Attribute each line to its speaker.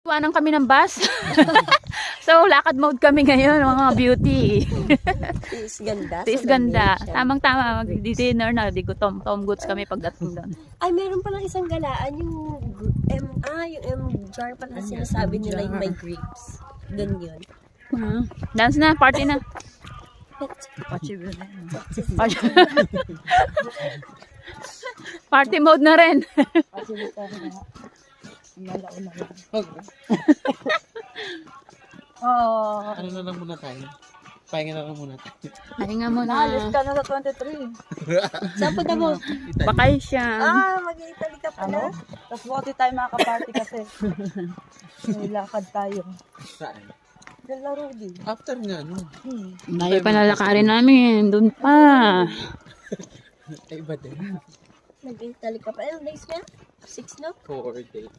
Speaker 1: Iwanan kami ng bus. So, lakad mode kami ngayon, mga beauty.
Speaker 2: Tiis ganda.
Speaker 1: Tiis ganda. Tamang-tama, mag-dinner na. Di ko tom goods kami pagdating doon.
Speaker 2: Ay, meron palang isang galaan, yung yung jar pala sinasabi nila yung may grapes. Doon yun.
Speaker 1: Dance na, party na. Party mode na rin.
Speaker 3: Oh. Ano na lang muna tayo? Pahinga na lang muna tayo.
Speaker 1: Pahinga mo
Speaker 4: Alis
Speaker 1: na.
Speaker 4: ka na sa 23.
Speaker 2: Saan punta mo?
Speaker 1: Bakay siya.
Speaker 2: Mag-Italy ka pala.
Speaker 4: Tapos buti tayo makaka-party kasi. May lakad tayo.
Speaker 3: Saan?
Speaker 4: Dala Rudy.
Speaker 3: After nga, no?
Speaker 1: Layo pa lalakarin namin. Doon pa.
Speaker 3: Ay, iba din.
Speaker 2: Mag-Italy ka pa. Anong days nga? 6 no?
Speaker 3: 4 days.